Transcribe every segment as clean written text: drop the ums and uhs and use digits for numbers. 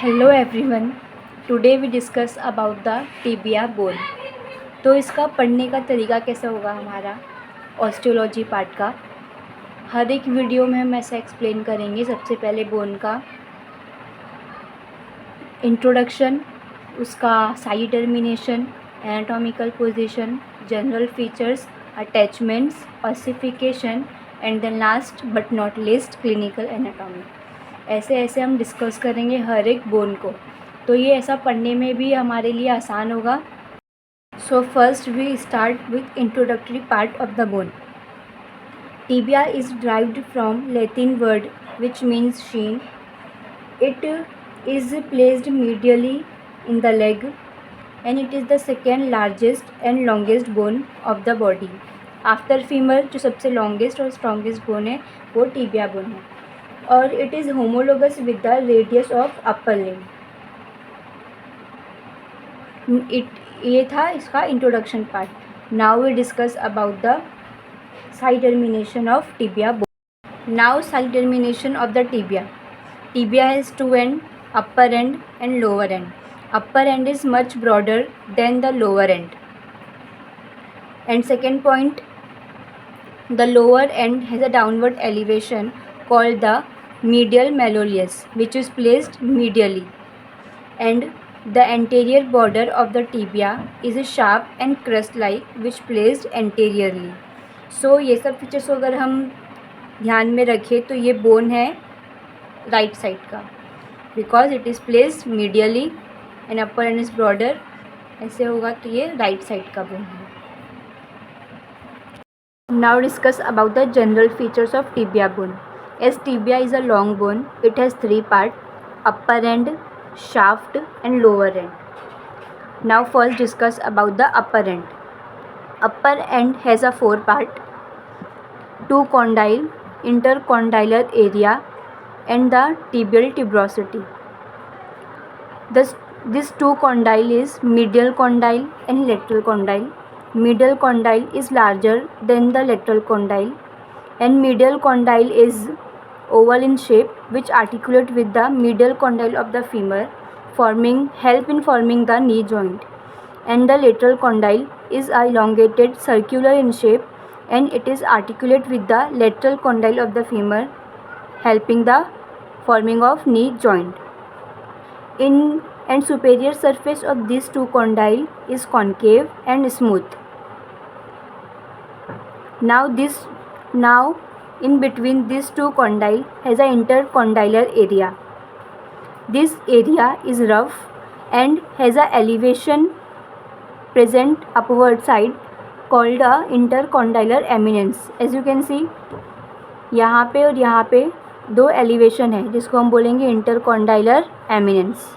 Hello everyone, today we discuss about the tibia bone. तो इसका पढ़ने का तरीका कैसा होगा हमारा ऑस्टियोलॉजी पार्ट का। हर एक वीडियो में हम ऐसा एक्सप्लेन करेंगे। सबसे पहले बोन का इंट्रोडक्शन, उसका side termination, anatomical position, general features, attachments, ossification and then last but not least clinical anatomy. ऐसे ऐसे हम डिस्कस करेंगे हर एक बोन को, तो ये ऐसा पढ़ने में भी हमारे लिए आसान होगा। So first we start with introductory part of the bone. Tibia is derived from Latin word which means shin. It is placed medially in the leg and it is the second largest and longest bone of the body. After femur जो सबसे longest और strongest bone है वो tibia bone है, और it is homologous with the radius of upper limb. ये था इसका introduction part. Now we discuss about the side termination of tibia bone. Now side termination of the tibia. Tibia has two ends, upper end and lower end. Upper end is much broader than the lower end. And second point, the lower end has a downward elevation called the medial malleolus, which is placed medially. And the anterior border of the tibia is a sharp and crest-like, which placed anteriorly. So ये सब features अगर हम ध्यान में रखें तो ये bone है राइट साइड का, because it is placed medially and upper end is broader. ऐसे होगा तो ये राइट साइड का बोन है। Now discuss about the general features of tibia bone. As tibia is a long bone, it has three part, upper end, shaft end lower end. Now first discuss about the upper end. Upper end has a four part, two condyle, intercondylar area and the tibial tuberosity. This two condyle is medial condyle and lateral condyle. Medial condyle is larger than the lateral condyle, and medial condyle is oval in shape, which articulate with the medial condyle of the femur, help in forming the knee joint. And the lateral condyle is elongated, circular in shape, and it is articulate with the lateral condyle of the femur, helping the forming of knee joint. And superior surface of these two condyle is concave and smooth. Now in between these two condyle has an intercondylar area. This area is rough and has a elevation present upward side called a intercondylar eminence. As you can see, यहाँ पे और यहाँ पे दो elevation है जिसको हम बोलेंगे intercondylar eminence.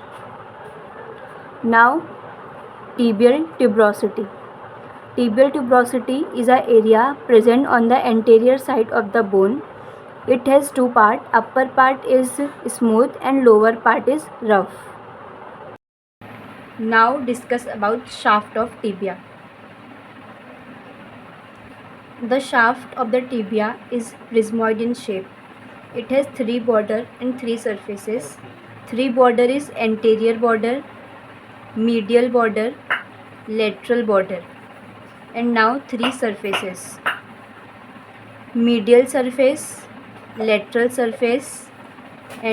Now tibial tuberosity. Tibial tuberosity is a area present on the anterior side of the bone. It has two part, upper part is smooth and lower part is rough. Now discuss about shaft of tibia. The shaft of the tibia is prismoid in shape. It has three border and three surfaces. Three border is anterior border, medial border, lateral border. And now three surfaces: medial surface, lateral surface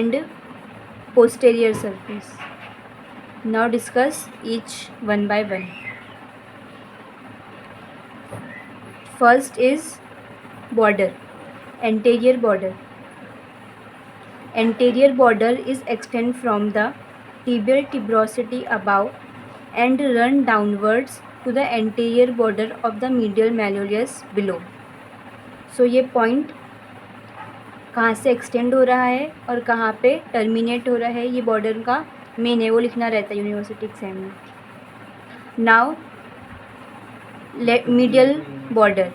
and posterior surface. Now discuss each one by one. First is border, anterior border. Anterior border is extend from the tibial tuberosity above and run downwards to the anterior border of the medial malleolus below. So ये point कहाँ से extend हो रहा है और कहाँ पे terminate हो रहा है, ये border का मेन है, वो लिखना रहता है यूनिवर्सिटी एग्जाम में. Now medial border.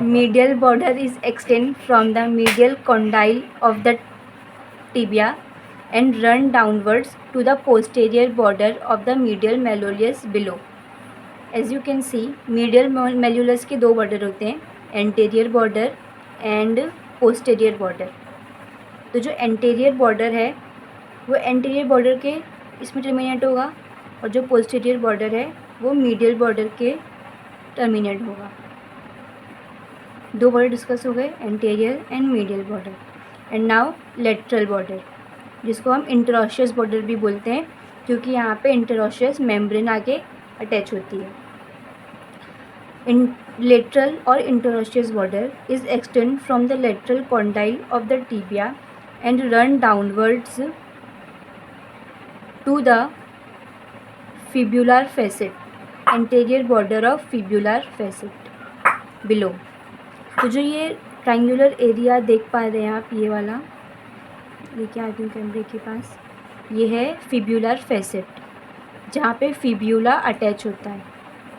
Medial border is extend from the medial condyle of the tibia and run downwards to the posterior border of the medial malleolus below. As you can see, medial malleolus के दो border होते हैं, anterior border and posterior border. तो जो anterior border है वो anterior border के इसमें टर्मिनेट होगा, और जो पोस्टीरियर बॉर्डर है वो मीडियल बॉर्डर के टर्मिनेट होगा। दो बॉर्डर डिस्कस हो गए, anterior and medial border. And now lateral border, जिसको हम इंटरऑशियस बॉर्डर भी बोलते हैं, क्योंकि यहाँ पे इंटरऑशियस मेम्ब्रेन आके अटैच होती है। इन लेटरल और interosseous border is extend from the lateral condyle of the tibia and run downwards to the fibular facet, anterior border of fibular facet below. तो जो ये ट्रायंगुलर एरिया देख पा रहे हैं आप, ये वाला लेके आती हूँ कैमरे के पास, ये है फिब्युलर फेसेट, जहाँ पे फिब्यूला अटैच होता है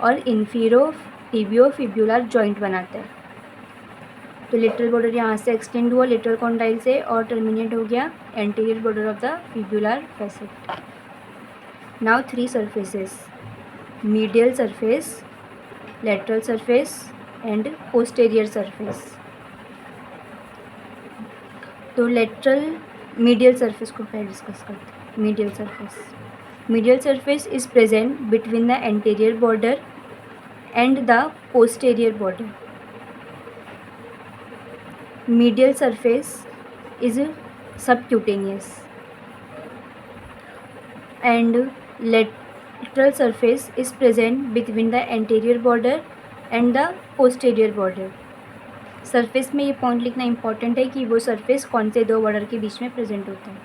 और इन्फीरो टिबियो फिब्युलर जॉइंट बनाता है। तो लेटरल बॉर्डर यहाँ से एक्सटेंड हुआ लेटरल कॉन्डाइल से और टर्मिनेट हो गया anterior border of the fibular facet. Now three surfaces, medial surface, lateral surface and posterior surface. तो लेटरल मीडियल सरफेस को पहले डिस्कस करते हैं। Medial surface is present between the anterior border and the posterior border. Medial surface is subcutaneous and lateral surface is present between the anterior border and the posterior border. Surface में ये point लिखना important है कि वो surface कौन से दो border के बीच में प्रेजेंट होता है।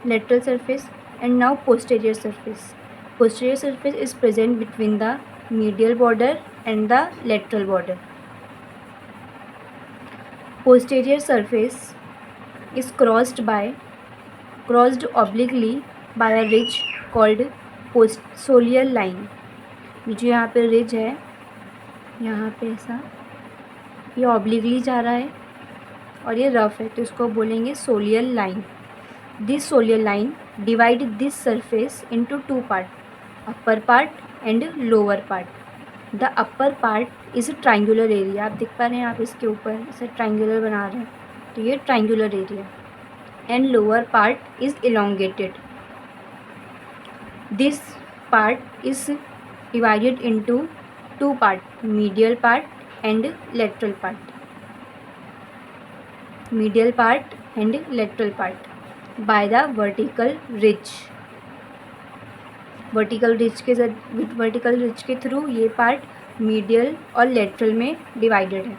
Lateral surface and now posterior surface. Posterior surface is present between the medial border and the lateral border. Posterior surface is crossed obliquely by a ridge called soleal line। जो यहाँ पे ridge है, यहाँ पे ऐसा ये ऑब्लिकली जा रहा है और ये रफ है, तो इसको बोलेंगे सोलियल line. This सोलियल line divide this surface into two part, upper part and lower part. The upper part is triangular area, आप देख पा रहे हैं आप इसके ऊपर इसे ट्रायंगुलर बना रहे हैं, तो ये triangular area. And lower part is elongated। This part is divided into two part, medial part and lateral part। medial part and lateral part by the vertical ridge। vertical ridge के through ये part medial और lateral में divided है।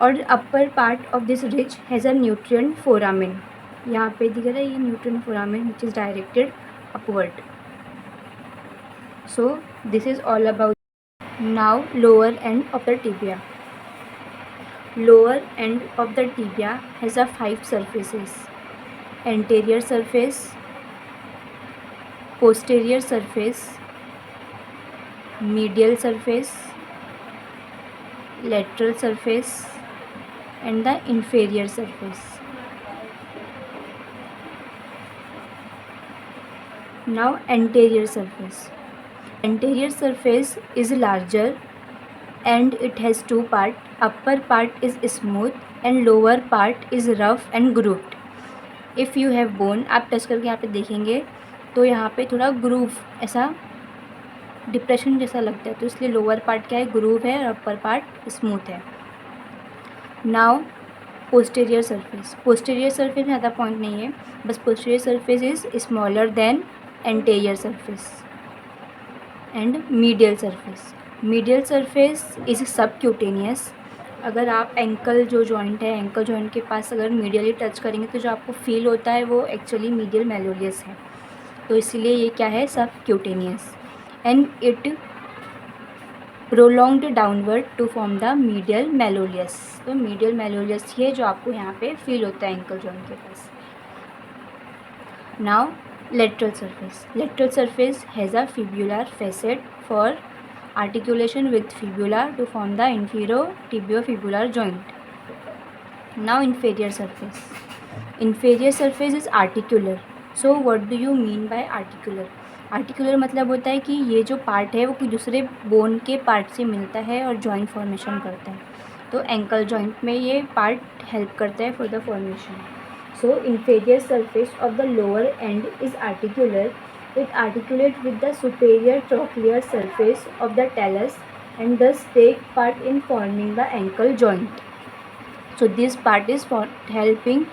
और upper part of this ridge has a nutrient foramen, यहाँ पे दिख रहा है ये nutrient foramen which is directed upward. So this is all about now lower end of the tibia। Lower end of the tibia has a 5 surfaces: anterior surface, posterior surface, medial surface, lateral surface and the inferior surface। Now anterior surface। Anterior surface is larger and it has two parts. Upper part is smooth and lower part is rough and grooved। If you have bone, आप touch करके यहाँ पे देखेंगे तो यहाँ पे थोड़ा groove ऐसा डिप्रेशन जैसा लगता है, तो इसलिए लोअर पार्ट क्या है, ग्रूव है, और अपर पार्ट स्मूथ है। Now posterior surface. Posterior surface में ज़्यादा पॉइंट नहीं है, बस posterior surface is smaller than anterior surface. And medial surface. Medial surface is subcutaneous. अगर आप एंकल जो जॉइंट है, एंकल जॉइंट के पास अगर मीडियली टच करेंगे तो जो आपको फील होता है वो एक्चुअली मीडियल मेलोलियस है, तो इसलिए ये क्या है, subcutaneous. And it prolonged downward to form the medial malleolus. तो मीडियल मेलोलियस ये जो आपको यहाँ पे फील होता है एंकल जॉइंट के पास। Now lateral surface। lateral surface has a fibular facet for articulation with fibula to form the inferior-tibio-fibular joint। Now inferior surface। inferior surface is articular। So what do you mean by articular? articular मतलब होता है कि ये जो part है वो कोई दूसरे बोन के पार्ट से मिलता है और जॉइंट फॉर्मेशन करता है, तो एंकल जॉइंट में ये पार्ट हेल्प करता है for the formation. So inferior surface of the lower end is articular. It articulates with the superior trochlear surface of the talus and thus take part in forming the ankle joint. So this part is for help in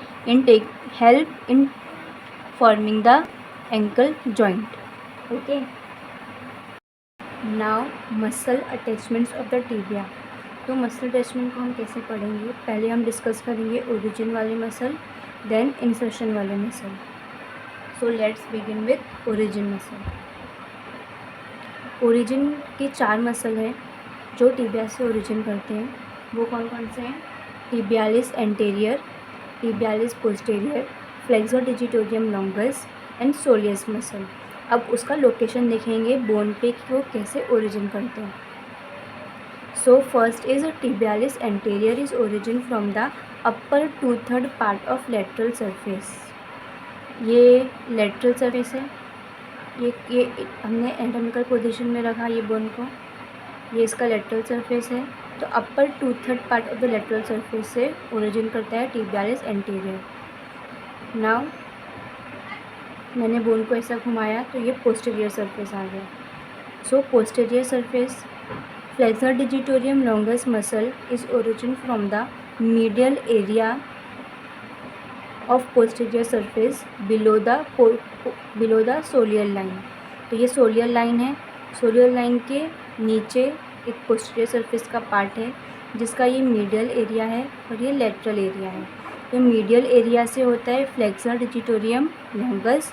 forming the ankle joint. Okay. Now muscle attachments of the tibia. तो muscle attachment को हम कैसे पढ़ेंगे? पहले हम discuss करेंगे origin वाले muscle, then insertion वाले muscle. So let's begin with origin muscle. Origin के 4 मसल हैं जो टिबिया से ओरिजिन करते हैं. वो कौन कौन से हैं? Tibialis anterior, tibialis posterior, flexor digitorum longus and soleus muscle. अब उसका लोकेशन देखेंगे बोन पे कि वो कैसे ओरिजिन करते हैं. So first is tibialis anterior is origin from the upper 2/3 part of lateral surface. ये lateral surface है. ये हमने एनाटॉमिकल पोजीशन में रखा ये बोन को. ये इसका lateral surface है. तो upper 2/3 part of the lateral surface से origin करता है tibialis anterior. Now मैंने बोन को ऐसा घुमाया तो ये posterior surface आ गया. So posterior surface flexor digitorum longus muscle is origin from the medial area of posterior surface below the soleal line. तो ये soleal line है. soleal line के नीचे एक posterior surface का पार्ट है जिसका ये medial एरिया है और ये lateral एरिया है. तो medial एरिया से होता है flexor digitorum longus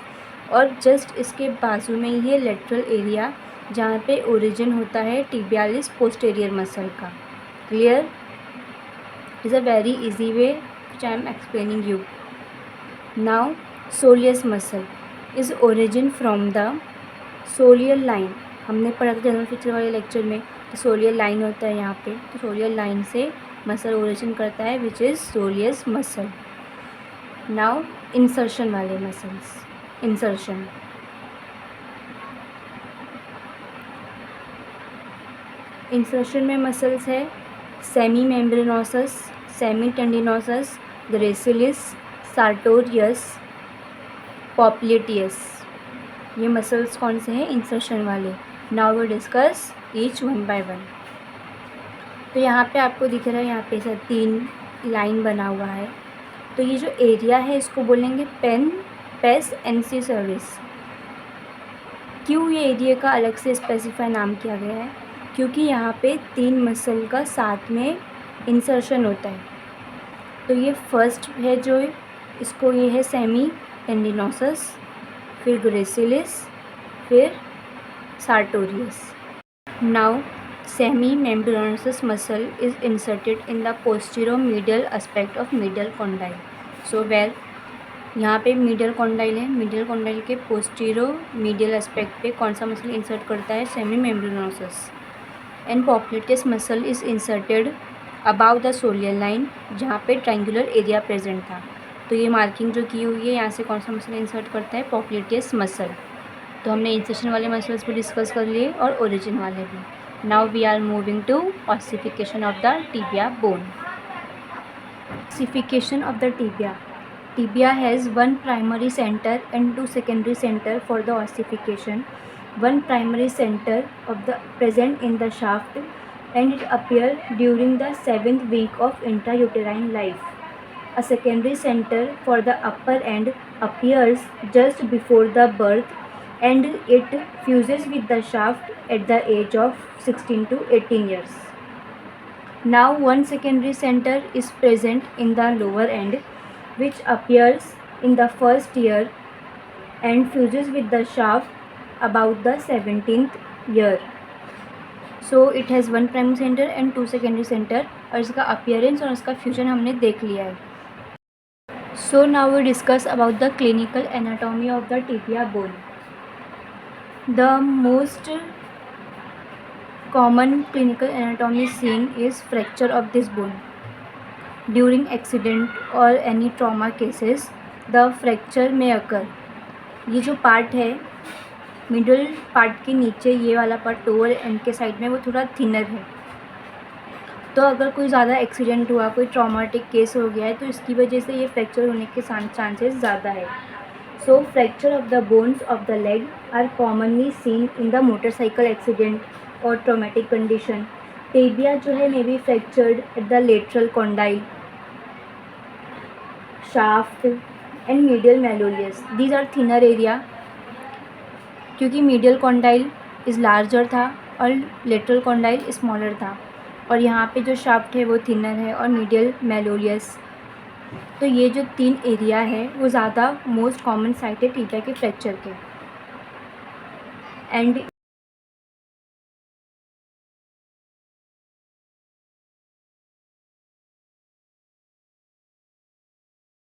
और जस्ट इसके बाजू में ये lateral एरिया जहाँ पे ओरिजिन होता है टिबियालिस पोस्टीरियर मसल का. Clear? Is a very easy way which I am explaining you. Now soleus muscle is origin from the soleal line. हमने पढ़ा था जनरल फीचर वाले लेक्चर में कि सोलियल लाइन होता है यहाँ पे. तो सोलियल लाइन से मसल ओरिजिन करता है which is soleus muscle. Now insertion वाले मसल्स. इंसर्शन में मसल्स है semi मेम्ब्रेनोसस, semitendinosus, gracilis, sartorius, popliteus. ये मसल्स कौन से हैं? इंसर्शन वाले. Now we discuss each one by one. तो यहाँ पे आपको दिख रहा है यहाँ पे ऐसा 3 लाइन बना हुआ है. तो ये जो एरिया है इसको बोलेंगे पेस एनसी सर्विस. क्यों ये एरिया का अलग से स्पेसिफाई नाम किया गया है? क्योंकि यहाँ पे 3 मसल का साथ में इंसर्शन होता है. तो ये फर्स्ट है जो इसको ये है सेमी टेंडिनोसस, फिर ग्रेसिलिस, फिर sartorius. Now semi membranosus muscle is inserted in the postero medial aspect of medial condyle. So where यहाँ पे मीडियल कॉन्डाइल है. मीडियल कॉन्डाइल के पोस्टीरो मीडियल एस्पेक्ट पे कौन सा मसल इंसर्ट करता है? Semi membranosus. And popliteus muscle is inserted above the soleal line जहाँ पे ट्रायंगुलर एरिया प्रेजेंट था. तो ये मार्किंग जो की हुई है यहाँ से कौन सा मसल इंसर्ट करता है? पॉप्लेटियस मसल. तो हमने इंसर्शन वाले मसल्स भी डिस्कस कर लिए और ओरिजिन वाले भी. Now we are moving to ossification of the tibia bone. Ossification of the tibia. Tibia has 1 primary center and 2 secondary center for the ossification. 1 primary center of the present in the shaft and it appears during the 7th week of intrauterine life. A secondary center for the upper end appears just before the birth and it fuses with the shaft at the age of 16 to 18 years. Now 1 secondary center is present in the lower end which appears in the first year and fuses with the shaft about the 17th year. So it has 1 primary center and 2 secondary center और इसका appearance और इसका fusion हमने देख लिया है. So now we discuss about the clinical anatomy of the tibia bone. The most common clinical anatomy seen is fracture of this bone. During accident or any trauma cases, the fracture may occur. ये जो part है middle part के नीचे ये वाला part lower and के side में वो थोड़ा थिनर है. तो अगर कोई ज़्यादा एक्सीडेंट हुआ, कोई ट्रॉमेटिक केस हो गया है, तो इसकी वजह से ये फ्रैक्चर होने के चांसेस ज़्यादा है। So fracture of the bones of the leg are commonly seen in the motorcycle accident और ट्रॉमेटिक कंडीशन। टिबिया जो है may be fractured at the lateral condyle, shaft and medial malleolus. These are thinner area, क्योंकि medial condyle is larger था और lateral condyle smaller था, और यहाँ पे जो शाफ्ट है वो थिनर है और मीडियल मैलोलियस। तो ये जो 3 एरिया है वो ज़्यादा मोस्ट कॉमन साइट है टिबिया के फ्रैक्चर के। एंड